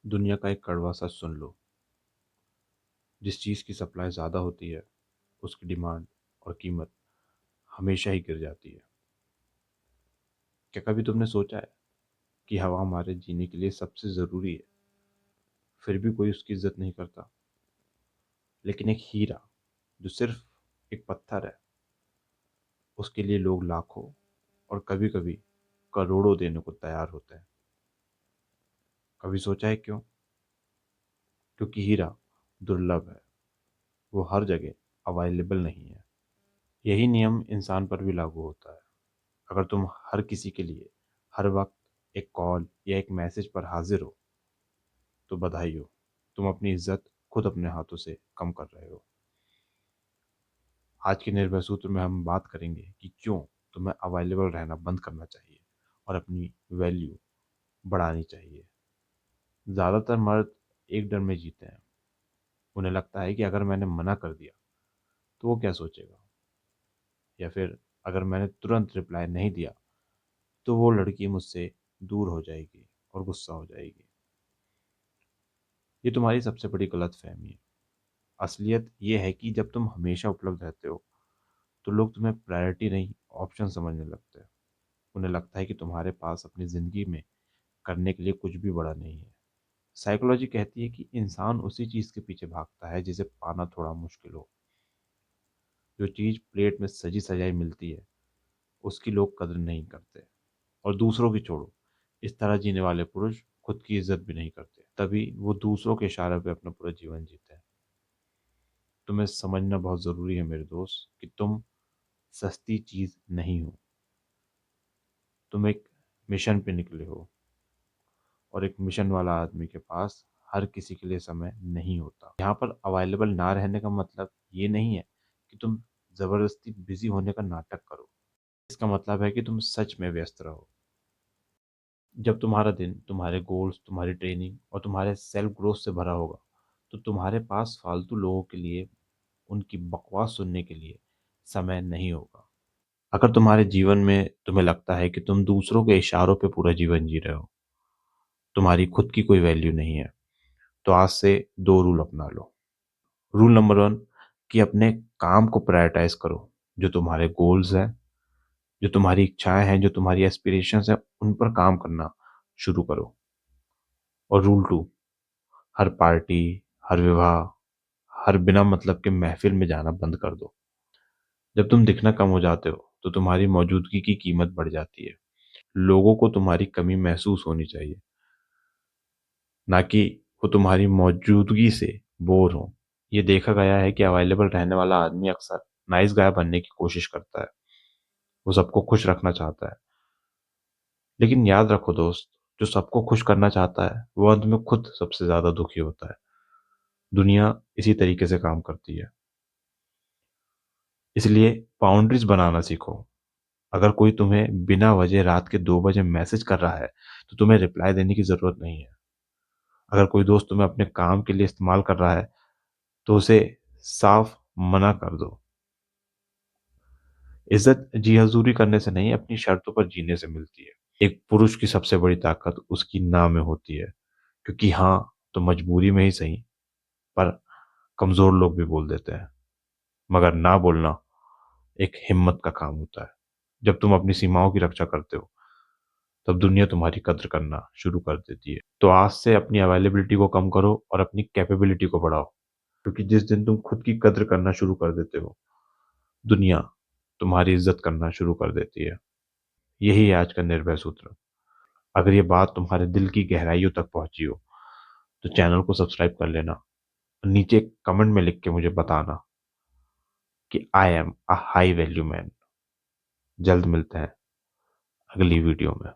दुनिया का एक कड़वा सच सुन लो। जिस चीज़ की सप्लाई ज़्यादा होती है उसकी डिमांड और कीमत हमेशा ही गिर जाती है। क्या कभी तुमने सोचा है कि हवा हमारे जीने के लिए सबसे ज़रूरी है, फिर भी कोई उसकी इज्जत नहीं करता? लेकिन एक हीरा जो सिर्फ एक पत्थर है, उसके लिए लोग लाखों और कभी कभी करोड़ों देने को तैयार होते हैं। कभी सोचा है क्यों? क्योंकि हीरा दुर्लभ है, वो हर जगह अवेलेबल नहीं है। यही नियम इंसान पर भी लागू होता है। अगर तुम हर किसी के लिए हर वक्त एक कॉल या एक मैसेज पर हाजिर हो, तो बधाई हो, तुम अपनी इज्जत खुद अपने हाथों से कम कर रहे हो। आज के निर्भय सूत्र में हम बात करेंगे कि क्यों तुम्हें अवेलेबल रहना बंद करना चाहिए और अपनी वैल्यू बढ़ानी चाहिए। ज़्यादातर मर्द एक डर में जीते हैं। उन्हें लगता है कि अगर मैंने मना कर दिया तो वो क्या सोचेगा, या फिर अगर मैंने तुरंत रिप्लाई नहीं दिया तो वो लड़की मुझसे दूर हो जाएगी और गुस्सा हो जाएगी। ये तुम्हारी सबसे बड़ी गलतफहमी है। असलियत ये है कि जब तुम हमेशा उपलब्ध रहते हो तो लोग तुम्हें प्रायोरिटी नहीं, ऑप्शन समझने लगते हैं। उन्हें लगता है कि तुम्हारे पास अपनी ज़िंदगी में करने के लिए कुछ भी बड़ा नहीं है। साइकोलॉजी कहती है कि इंसान उसी चीज़ के पीछे भागता है जिसे पाना थोड़ा मुश्किल हो। जो चीज़ प्लेट में सजी सजाई मिलती है उसकी लोग कदर नहीं करते। और दूसरों की छोड़ो, इस तरह जीने वाले पुरुष खुद की इज्जत भी नहीं करते, तभी वो दूसरों के इशारे पे अपना पूरा जीवन जीते हैं। तुम्हें समझना बहुत ज़रूरी है मेरे दोस्त कि तुम सस्ती चीज़ नहीं हो। तुम एक मिशन पे निकले हो, और एक मिशन वाला आदमी के पास हर किसी के लिए समय नहीं होता। यहाँ पर अवेलेबल ना रहने का मतलब ये नहीं है कि तुम ज़बरदस्ती बिजी होने का नाटक करो। इसका मतलब है कि तुम सच में व्यस्त रहो। जब तुम्हारा दिन तुम्हारे गोल्स, तुम्हारी ट्रेनिंग और तुम्हारे सेल्फ ग्रोथ से भरा होगा, तो तुम्हारे पास फालतू लोगों के लिए, उनकी बकवास सुनने के लिए समय नहीं होगा। अगर तुम्हारे जीवन में तुम्हें लगता है कि तुम दूसरों के इशारों पे पूरा जीवन जी रहे हो, तुम्हारी खुद की कोई वैल्यू नहीं है, तो आज से दो रूल अपना लो। रूल नंबर वन, कि अपने काम को प्रायोरिटाइज करो। जो तुम्हारे गोल्स हैं, जो तुम्हारी इच्छाएं हैं, जो तुम्हारी एस्पिरेशंस हैं, उन पर काम करना शुरू करो। और रूल टू, हर पार्टी, हर विवाह, हर बिना मतलब के महफिल में जाना बंद कर दो। जब तुम दिखना कम हो जाते हो तो तुम्हारी मौजूदगी की कीमत बढ़ जाती है। लोगों को तुम्हारी कमी महसूस होनी चाहिए, ना कि वो तुम्हारी मौजूदगी से बोर हो। ये देखा गया है कि अवेलेबल रहने वाला आदमी अक्सर नाइस गाय बनने की कोशिश करता है। वो सबको खुश रखना चाहता है। लेकिन याद रखो दोस्त, जो सबको खुश करना चाहता है वो अंत में खुद सबसे ज्यादा दुखी होता है। दुनिया इसी तरीके से काम करती है। इसलिए बाउंड्रीज बनाना सीखो। अगर कोई तुम्हें बिना वजह रात के 2 बजे मैसेज कर रहा है तो तुम्हें रिप्लाई देने की जरूरत नहीं है। अगर कोई दोस्त तुम्हें अपने काम के लिए इस्तेमाल कर रहा है तो उसे साफ मना कर दो। इज्जत जी हजूरी करने से नहीं, अपनी शर्तों पर जीने से मिलती है। एक पुरुष की सबसे बड़ी ताकत उसकी ना में होती है। क्योंकि हाँ तो मजबूरी में ही सही, पर कमजोर लोग भी बोल देते हैं। मगर ना बोलना एक हिम्मत का काम होता है। जब तुम अपनी सीमाओं की रक्षा करते हो तब दुनिया तुम्हारी कद्र करना शुरू कर देती है। तो आज से अपनी अवेलेबिलिटी को कम करो और अपनी कैपेबिलिटी को बढ़ाओ। क्योंकि जिस दिन तुम खुद की कद्र करना शुरू कर देते हो, दुनिया तुम्हारी इज्जत करना शुरू कर देती है। यही है आज का निर्भय सूत्र। अगर ये बात तुम्हारे दिल की गहराइयों तक पहुंची हो तो चैनल को सब्सक्राइब कर लेना और नीचे कमेंट में लिख के मुझे बताना कि I am a high value man. जल्द मिलते हैं अगली वीडियो में।